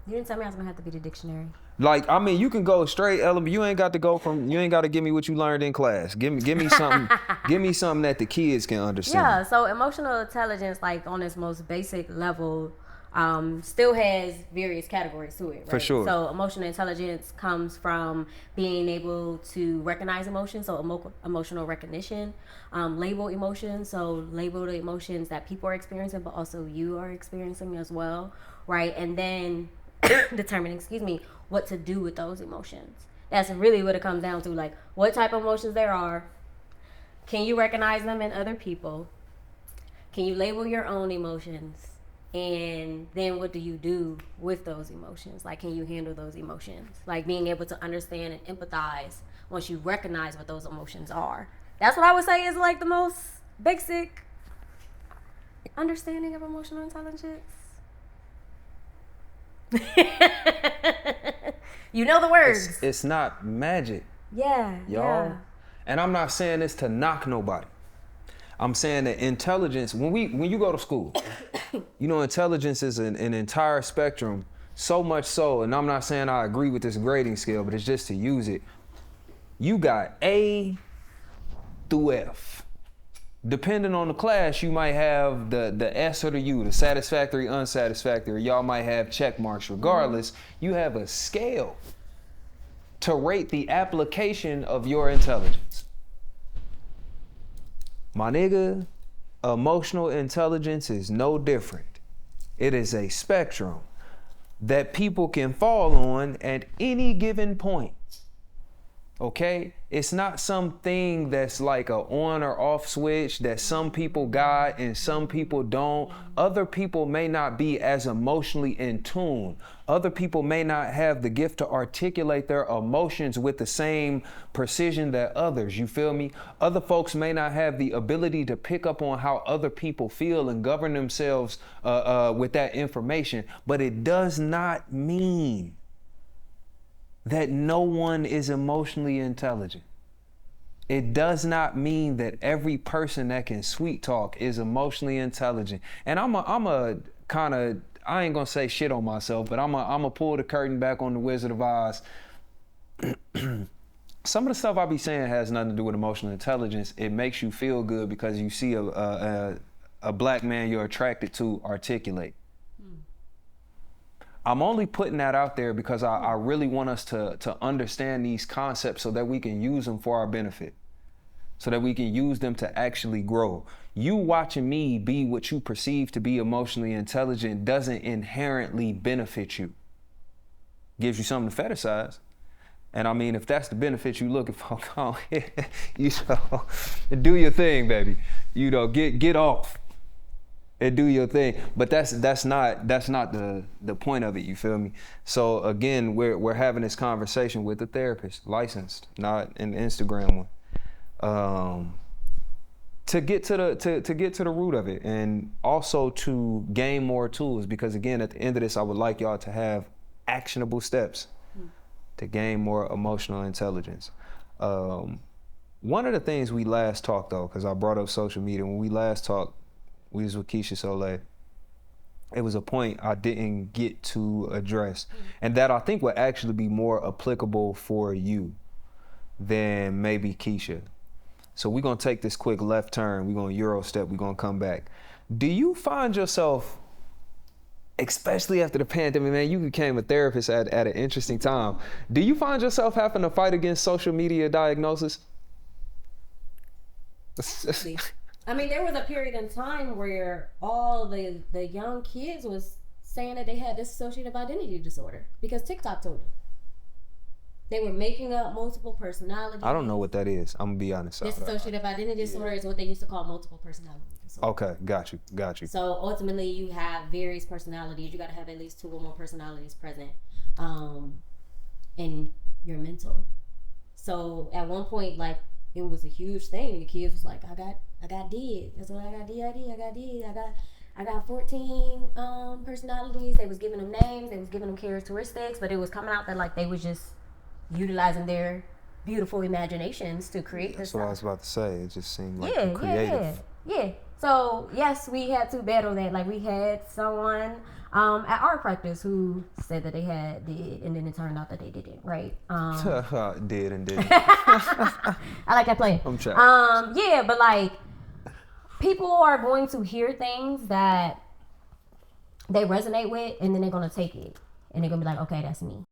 You didn't tell me I was gonna have to be the dictionary. Like, I mean, you can go straight element. You ain't got to give me what you learned in class. Give me something. Give me something that the kids can understand. Yeah, so emotional intelligence, like on its most basic level, still has various categories to it, right? For sure. So emotional intelligence comes from being able to recognize emotions, so emotional recognition, label emotions, so label the emotions that people are experiencing, but also you are experiencing as well, right? And then determine, what to do with those emotions. That's really what it comes down to, like what type of emotions there are. Can you recognize them in other people? Can you label your own emotions? And then what do you do with those emotions? Like, can you handle those emotions? Like being able to understand and empathize once you recognize what those emotions are. That's what I would say is like the most basic understanding of emotional intelligence. You know the words. It's not magic. Yeah, y'all. Yeah. And I'm not saying this to knock nobody. I'm saying that intelligence, when you go to school, you know, intelligence is an entire spectrum, so much so, and I'm not saying I agree with this grading scale, but it's just to use it. You got A through F. Depending on the class, you might have the S or the U, the satisfactory, unsatisfactory. Y'all might have check marks. Regardless, you have a scale to rate the application of your intelligence. My nigga, emotional intelligence is no different. It is a spectrum that people can fall on at any given point. Okay? It's not something that's like a on or off switch that some people got and some people don't. Other people may not be as emotionally in tune. Other people may not have the gift to articulate their emotions with the same precision that others, you feel me? Other folks may not have the ability to pick up on how other people feel and govern themselves with that information, but it does not mean that no one is emotionally intelligent. It does not mean that every person that can sweet talk is emotionally intelligent. And I'm a kind of, I ain't gonna say shit on myself, but I'm a pull the curtain back on the Wizard of Oz. Some of the stuff I be saying has nothing to do with emotional intelligence. It makes you feel good because you see a black man you're attracted to articulate. I'm only putting that out there because I really want us to understand these concepts so that we can use them for our benefit, so that we can use them to actually grow. You watching me be what you perceive to be emotionally intelligent doesn't inherently benefit you. Gives you something to fetishize. And I mean, if that's the benefit you looking for, come on, you know, do your thing, baby. You know, get off. And do your thing, but that's not the point of it. You feel me? So again, we're having this conversation with a therapist, licensed, not an Instagram one, to get to the root of it, and also to gain more tools. Because again, at the end of this, I would like y'all to have actionable steps to gain more emotional intelligence. One of the things we last talked though, because I brought up social media, when we last talked, we was with Keisha Soleil. It was a point I didn't get to address, and that I think would actually be more applicable for you than maybe Keisha. So we're gonna take this quick left turn. We're gonna Euro step. We're gonna come back. Do you find yourself, especially after the pandemic, man, you became a therapist at an interesting time. Do you find yourself having to fight against social media diagnosis? I mean, there was a period in time where all the young kids was saying that they had dissociative identity disorder because TikTok told them. They were making up multiple personalities. I don't know what that is. I'm gonna be honest. Dissociative identity disorder is what they used to call multiple personality disorder. Okay, got you. So ultimately, you have various personalities. You got to have at least 2 or more personalities present in your mental. So at one point, like, it was a huge thing. The kids was like, I got DID. That's what I got, DID. I got 14 personalities. They was giving them names. They was giving them characteristics. But it was coming out that, like, they was just utilizing their beautiful imaginations to create this stuff. That's what I was about to say. It just seemed like creative. Yeah. So yes, we had to battle that. Like we had someone at our practice who said that they did, and then it turned out that they didn't. Right? Did and didn't. I like that play. I'm sure. Yeah, but like people are going to hear things that they resonate with, and then they're gonna take it, and they're gonna be like, okay, that's me.